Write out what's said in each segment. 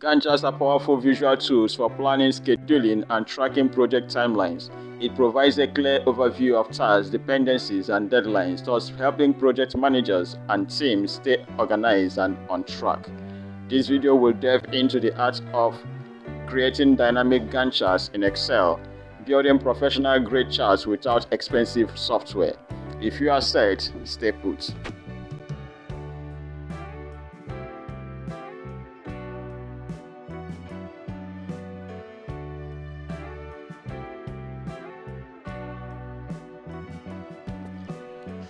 Gantt charts are powerful visual tools for planning, scheduling, and tracking project timelines. It provides a clear overview of tasks, dependencies, and deadlines, thus helping project managers and teams stay organized and on track. This video will delve into the art of creating dynamic Gantt charts in Excel, building professional-grade charts without expensive software. If you are set, stay put.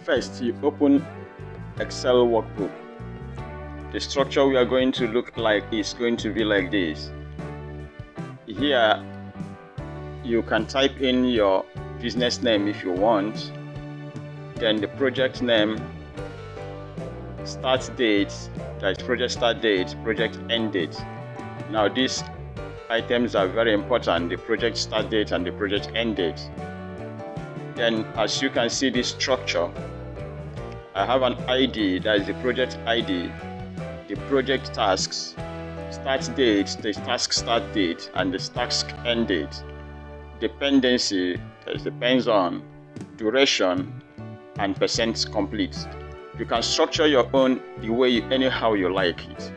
First, you open Excel workbook. The structure we are going to look like is going to be like this. Here, you can type in your business name if you want, then the project name, start date, that is project start date, project end date. Now these items are very important, the project start date and the project end date. Then as you can see this structure, I have an ID, that is the project ID, the project tasks, start date, the task start date, and the task end date. Dependency, that depends on, duration, and percent complete. You can structure your own the way anyhow you like it.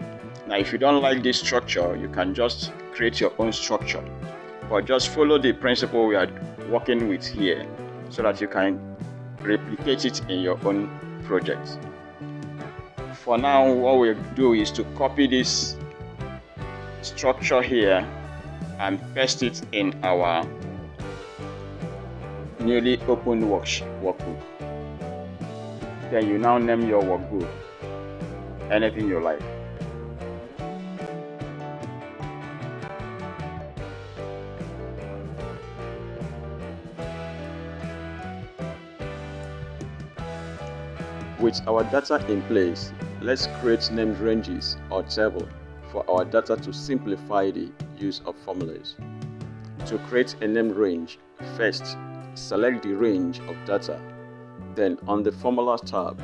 Now if you don't like this structure, you can just create your own structure, but just follow the principle we are working with here so that you can replicate it in your own project. For now, what we'll do is to copy this structure here and paste it in our newly opened workbook. Then you now name your workbook anything you like. With our data in place, let's create named ranges or table for our data to simplify the use of formulas. To create a named range, first select the range of data, then on the Formula tab,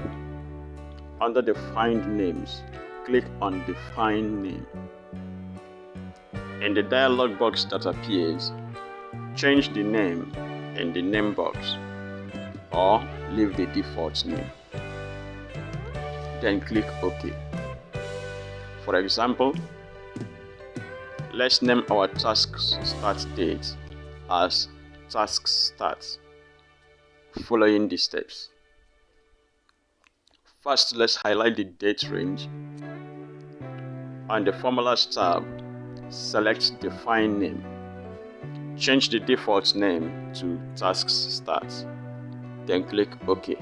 under the Find Names, click on Define Name. In the dialog box that appears, change the name in the name box or leave the default name. Then click OK. For example, let's name our task start date as task start, following the steps. First, let's highlight the date range. On the Formulas tab, select Define Name. Change the default name to Task Start. Then click OK.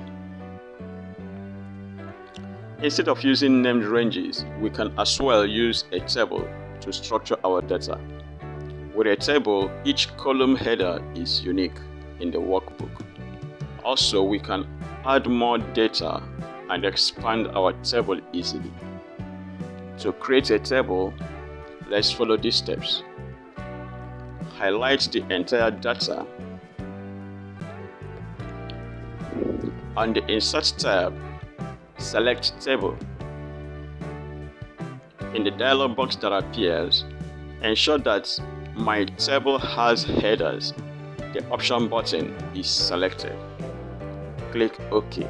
Instead of using named ranges, we can as well use a table to structure our data. With a table, each column header is unique in the workbook. Also, we can add more data and expand our table easily. To create a table, let's follow these steps. Highlight the entire data. On the Insert tab, select Table. In the dialog box that appears, ensure that My Table has headers. The option button is selected. Click OK.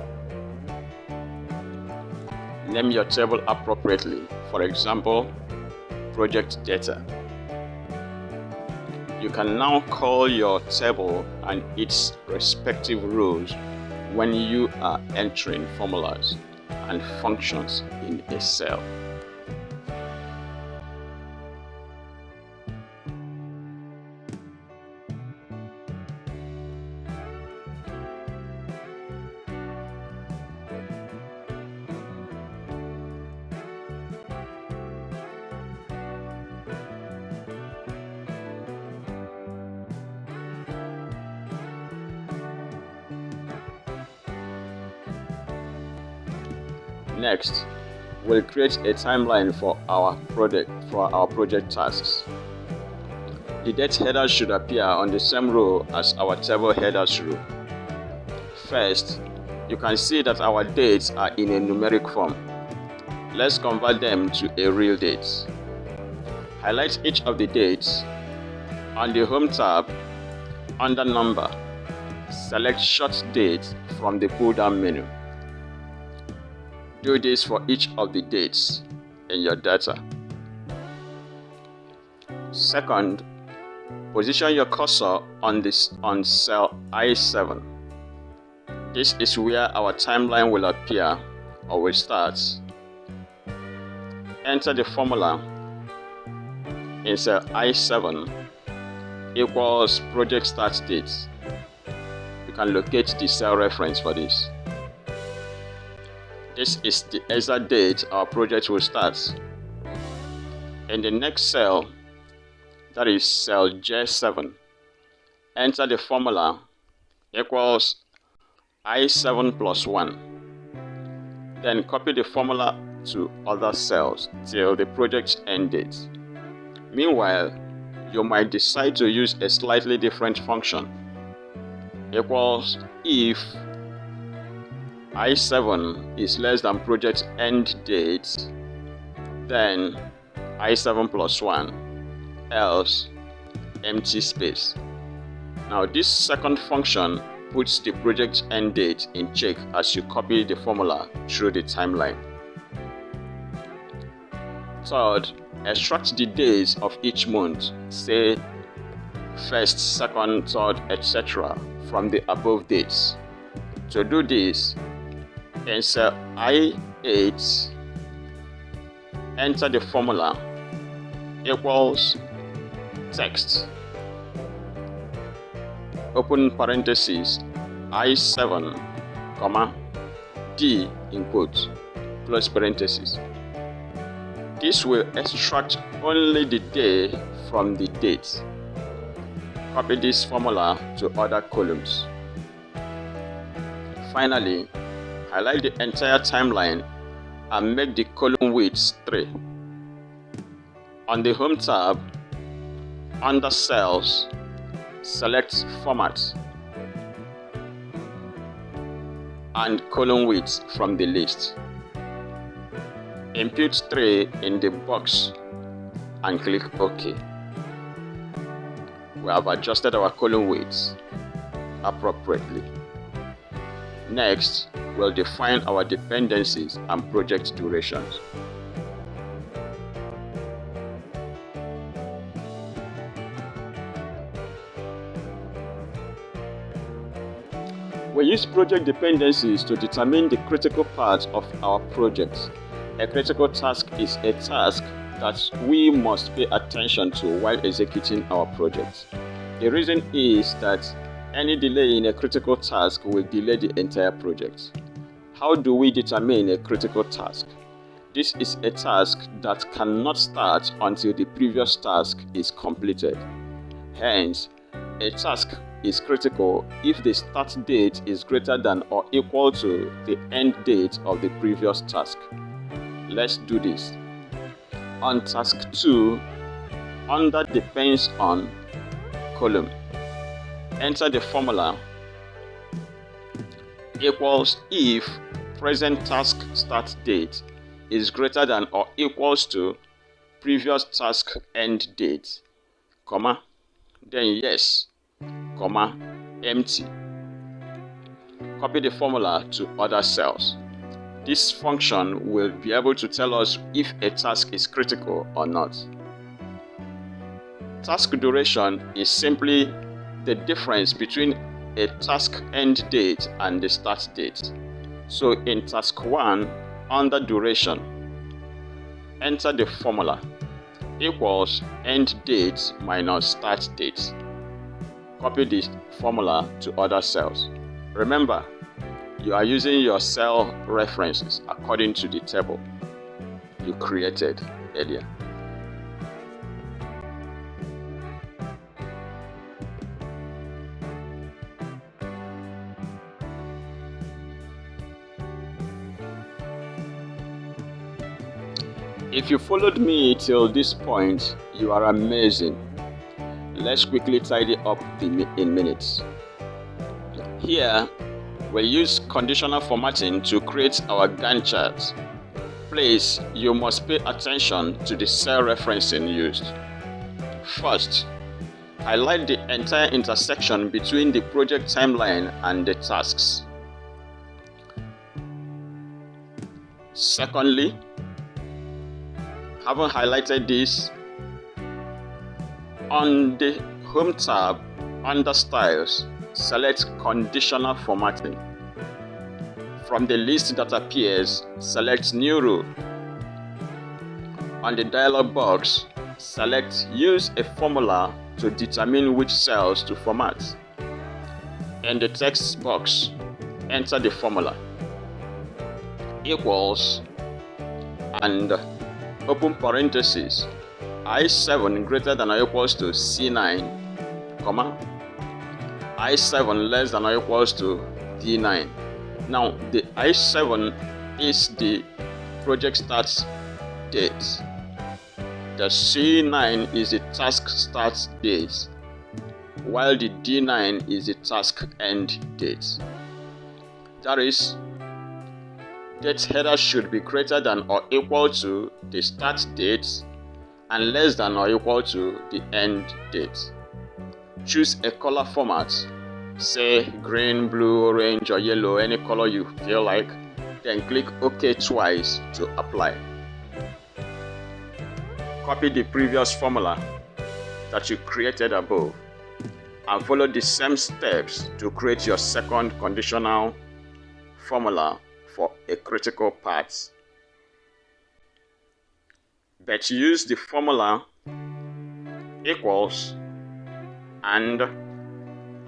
Name your table appropriately, for example, Project Data. You can now call your table and its respective rows when you are entering formulas and functions in a cell. Next, we'll create a timeline for our project tasks. The date header should appear on the same row as our table headers row. First, you can see that our dates are in a numeric form. Let's convert them to a real date. highlight each of the dates. On the Home tab, under Number, select Short Date from the pull-down menu. Do this for each of the dates in your data. Second, position your cursor on cell I7. This is where our timeline will appear or will start. Enter the formula in cell I7 equals project start date. You can locate the cell reference for this. This is the exact date our project will start. In the next cell, that is cell J7, enter the formula equals I7 plus 1. Then copy the formula to other cells till the project end date. Meanwhile, you might decide to use a slightly different function. Equals if I7 is less than project end date, then I7 plus 1, else empty space. Now this second function puts the project end date in check as you copy the formula through the timeline. Third, extract the days of each month, say 1st, 2nd, 3rd, etc. from the above dates. To do this, in cell I8, enter the formula equals text, open parentheses, I7, comma, D in quotes, close parentheses. This will extract only the day from the date. Copy this formula to other columns. Finally, highlight the entire timeline and make the column width 3. On the Home tab, under Cells, select Format and column width from the list. Input 3 in the box and click OK. We have adjusted our column width appropriately. Next, we'll define our dependencies and project durations. We use project dependencies to determine the critical part of our project. A critical task is a task that we must pay attention to while executing our project. The reason is that any delay in a critical task will delay the entire project. How do we determine a critical task? This is a task that cannot start until the previous task is completed. Hence, a task is critical if the start date is greater than or equal to the end date of the previous task. Let's do this. On task 2, under Depends On column, enter the formula equals if present task start date is greater than or equals to previous task end date, comma, then yes, comma, empty. Copy the formula to other cells. This function will be able to tell us if a task is critical or not. Task duration is simply the difference between a task end date and the start date. So in task 1, under duration, enter the formula equals end date minus start date. Copy this formula to other cells. Remember, you are using your cell references according to the table you created earlier. If you followed me till this point, you are amazing. Let's quickly tidy up in minutes. Here, we'll use conditional formatting to create our Gantt chart. Please, you must pay attention to the cell referencing used. First, highlight the entire intersection between the project timeline and the tasks. Secondly, having highlighted this, on the Home tab under Styles, select Conditional Formatting. From the list that appears, select New Row. On the dialog box, select Use a formula to determine which cells to format. In the text box, enter the formula equals and open parentheses I7 greater than or equals to C9, comma, I7 less than or equals to D9. Now, the I7 is the project start date. The C9 is the task start date, while the D9 is the task end date. That is, date header should be greater than or equal to the start date and less than or equal to the end date. Choose a color format, say green, blue, orange, or yellow, any color you feel like, then click OK twice to apply. Copy the previous formula that you created above and follow the same steps to create your second conditional formula for a critical part. But use the formula equals and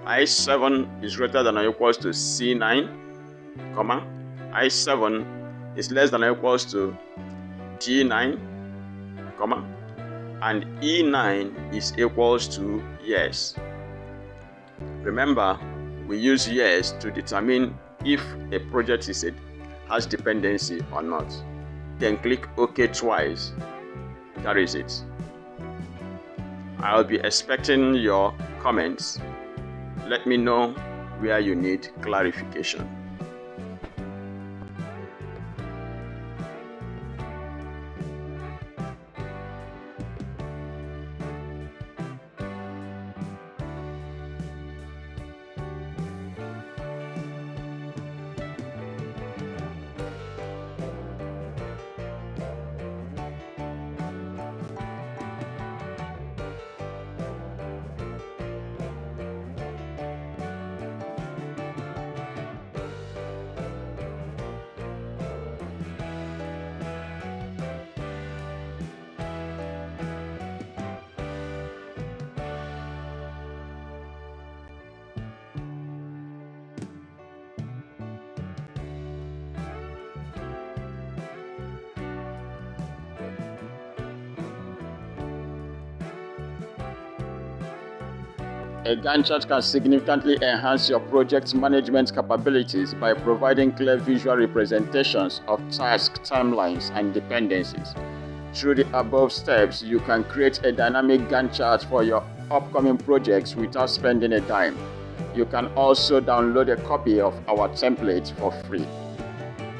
I7 is greater than or equals to C9, comma, I7 is less than or equals to D9, comma, and E9 is equals to yes. Remember, we use yes to determine if a project has dependency or not. Then click OK twice. That is it. I'll be expecting your comments. Let me know where you need clarification. A Gantt chart can significantly enhance your project management capabilities by providing clear visual representations of task timelines and dependencies. Through the above steps, you can create a dynamic Gantt chart for your upcoming projects without spending a dime. You can also download a copy of our template for free.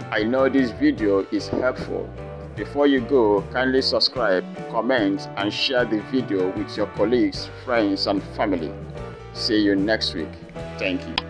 I know this video is helpful. Before you go, kindly subscribe, comment, and share the video with your colleagues, friends, and family. See you next week. Thank you.